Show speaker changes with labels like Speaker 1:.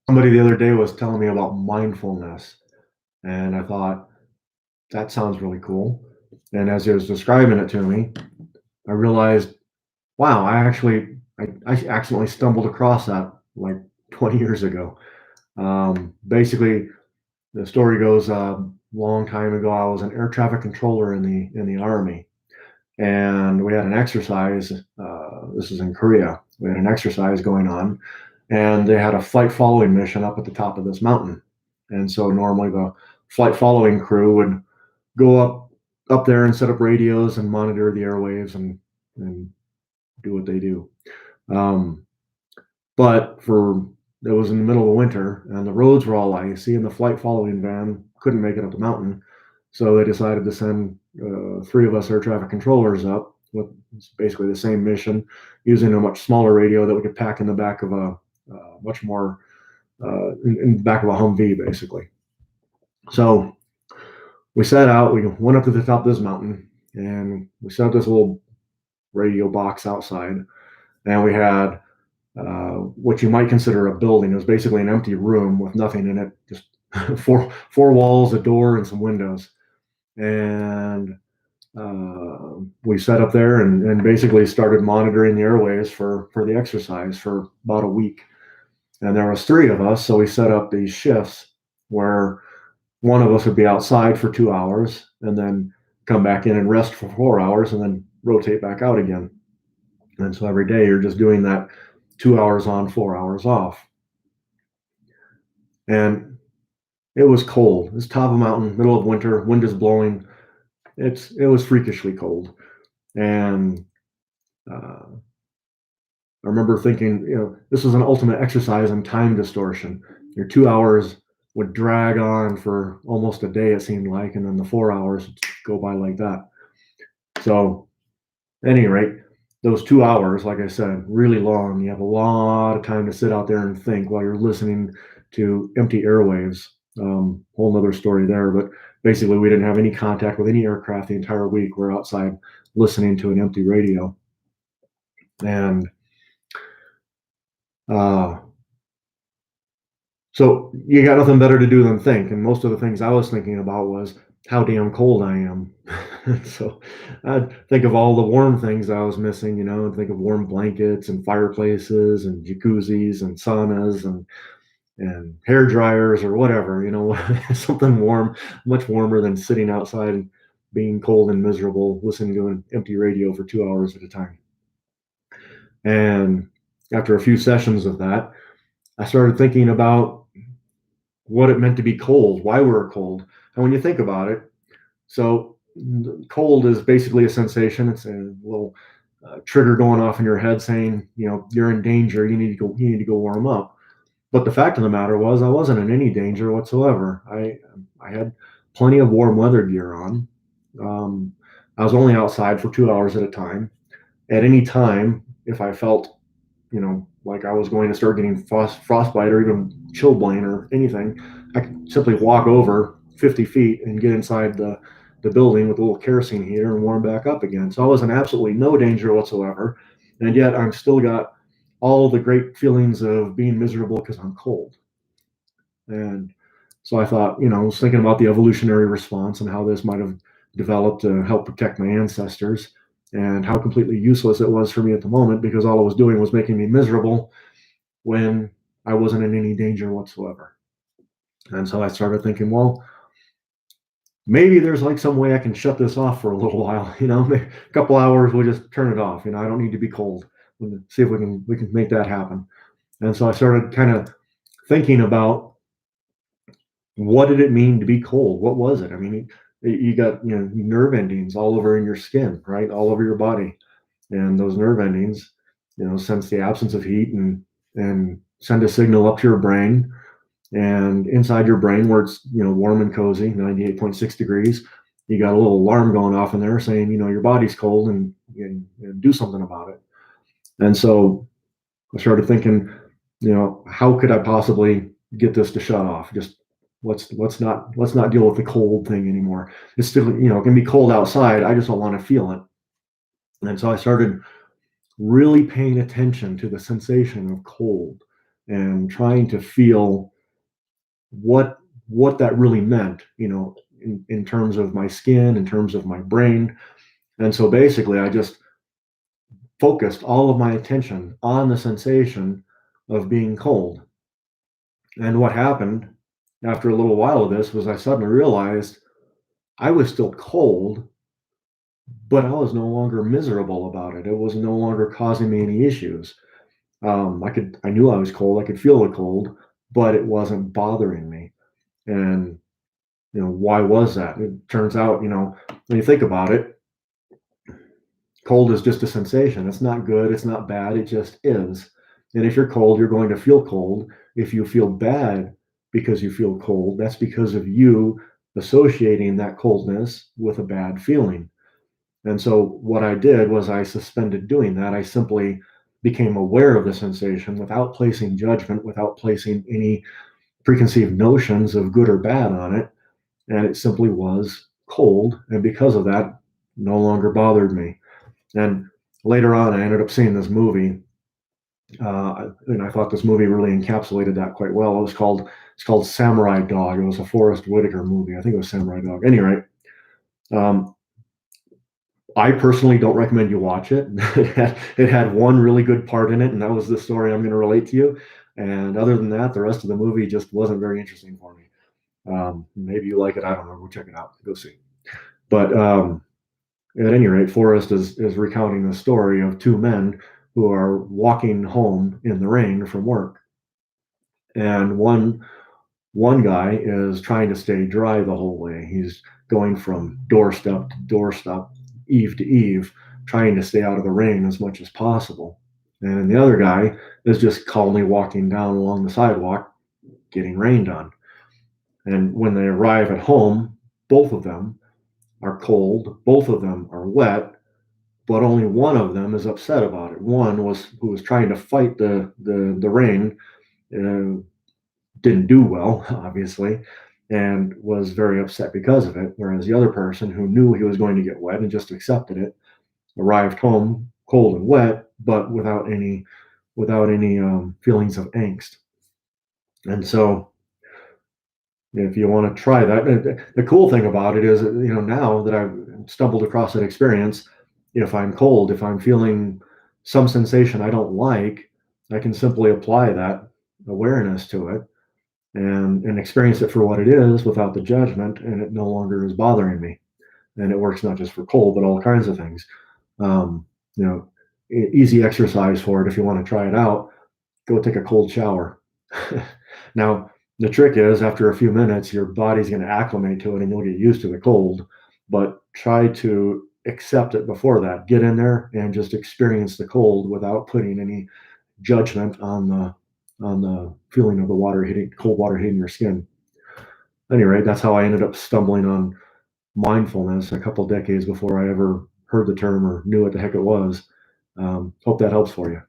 Speaker 1: Somebody the other day was telling me about mindfulness, and I thought, that sounds really cool. And as he was describing it to me, I realized, wow, I accidentally stumbled across that like 20 years ago. Basically, the story goes a long time ago. I was an air traffic controller in the army, and we had an exercise. This is in Korea. We had an exercise going on, and they had a flight following mission up at the top of this mountain. And so normally the flight following crew would go up there and set up radios and monitor the airwaves and do what they do. Um, but for it was in the middle of winter and the roads were all icy and the flight following van couldn't make it up the mountain. So they decided to send three of us air traffic controllers up with basically the same mission, using a much smaller radio that we could pack in the back of a much more in the back of a Humvee, basically. So we set out. We went up to the top of this mountain, and we set up this little radio box outside, and we had what you might consider a building. It was basically an empty room with nothing in it, just four walls, a door, and some windows. And we set up there and basically started monitoring the airways for the exercise for about a week. And there was three of us, so we set up these shifts where one of us would be outside for 2 hours and then come back in and rest for 4 hours and then rotate back out again. And so every day you're just doing that 2 hours on, 4 hours off. And it was cold. It's top of a mountain, middle of winter, wind is blowing. It was freakishly cold. And I remember thinking, this was an ultimate exercise in time distortion. Your 2 hours would drag on for almost a day, it seemed like, and then the 4 hours would go by like that. So, at any rate, those 2 hours, like I said, really long. You have a lot of time to sit out there and think while you're listening to empty airwaves. Whole nother story there, but basically, we didn't have any contact with any aircraft the entire week. We're outside listening to an empty radio, and uh, so you got nothing better to do than think. And most of the things I was thinking about was how damn cold I am. So I'd think of all the warm things I was missing, and think of warm blankets and fireplaces and jacuzzis and saunas and hair dryers or whatever, something warm, much warmer than sitting outside and being cold and miserable, listening to an empty radio for 2 hours at a time. And after a few sessions of that, I started thinking about what it meant to be cold, why we were cold. And when you think about it, so cold is basically a sensation. It's a little trigger going off in your head saying, you're in danger. You need to go warm up. But the fact of the matter was, I wasn't in any danger whatsoever. I had plenty of warm weather gear on. I was only outside for 2 hours at a time. At any time, if I felt, like I was going to start getting frostbite or even chilblain or anything, I could simply walk over 50 feet and get inside the building with a little kerosene heater and warm back up again. So I was in absolutely no danger whatsoever. And yet I'm still got all the great feelings of being miserable because I'm cold. And so I thought, I was thinking about the evolutionary response and how this might have developed to help protect my ancestors and how completely useless it was for me at the moment because all it was doing was making me miserable when I wasn't in any danger whatsoever. And so I started thinking, well, maybe there's like some way I can shut this off for a little while, a couple hours, we'll just turn it off. I don't need to be cold. We'll see if we can make that happen. And so I started kind of thinking about what did it mean to be cold? What was it? I mean, you got nerve endings all over in your skin, right, all over your body, and those nerve endings, sense the absence of heat and send a signal up to your brain, and inside your brain where it's warm and cozy, 98.6 degrees, you got a little alarm going off in there saying your body's cold and do something about it. And so I started thinking, how could I possibly get this to shut off? Just let's not deal with the cold thing anymore. It's still, it can be cold outside. I just don't want to feel it. And so I started really paying attention to the sensation of cold. and trying to feel what what that really meant, in terms of my skin, in terms of my brain. And so basically, I just focused all of my attention on the sensation of being cold. And what happened after a little while of this was I suddenly realized I was still cold, but I was no longer miserable about it. It was no longer causing me any issues. I knew I was cold. I could feel the cold, but it wasn't bothering me. And why was that? It turns out, when you think about it, cold is just a sensation. It's not good. It's not bad. It just is. And if you're cold, you're going to feel cold. If you feel bad because you feel cold, that's because of you associating that coldness with a bad feeling. And so what I did was I suspended doing that. I simply became aware of the sensation without placing judgment, without placing any preconceived notions of good or bad on it. And it simply was cold. And because of that, no longer bothered me. And later on, I ended up seeing this movie, and I thought this movie really encapsulated that quite well. It's called Samurai Dog. It was a Forrest Whitaker movie. I think it was Samurai Dog. Anyway, um, I personally don't recommend you watch it. It had one really good part in it, and that was the story I'm going to relate to you. And other than that, the rest of the movie just wasn't very interesting for me. Maybe you like it. I don't know. Go check it out. Go see. But at any rate, Forrest is recounting the story of two men who are walking home in the rain from work, and one guy is trying to stay dry the whole way. He's going from doorstep to doorstep, eave to eave, trying to stay out of the rain as much as possible. And the other guy is just calmly walking down along the sidewalk, getting rained on. And when they arrive at home, both of them are cold, both of them are wet, but only one of them is upset about it. One was who was trying to fight the rain, uh, didn't do well, obviously, and was very upset because of it. Whereas the other person who knew he was going to get wet and just accepted it arrived home cold and wet, but without any feelings of angst. And so, if you want to try that, the cool thing about it is, now that I've stumbled across that experience, if I'm cold, if I'm feeling some sensation I don't like, I can simply apply that awareness to it and experience it for what it is without the judgment, and it no longer is bothering me. And it works not just for cold, but all kinds of things. Um, you know, Easy exercise for it if you want to try it out. Go take a cold shower. Now, the trick is after a few minutes, your body's going to acclimate to it and you'll get used to the cold. But try to accept it before that. Get in there and just experience the cold without putting any judgment on the feeling of the cold water hitting your skin. Anyway, that's how I ended up stumbling on mindfulness a couple decades before I ever heard the term or knew what the heck it was. Hope that helps for you.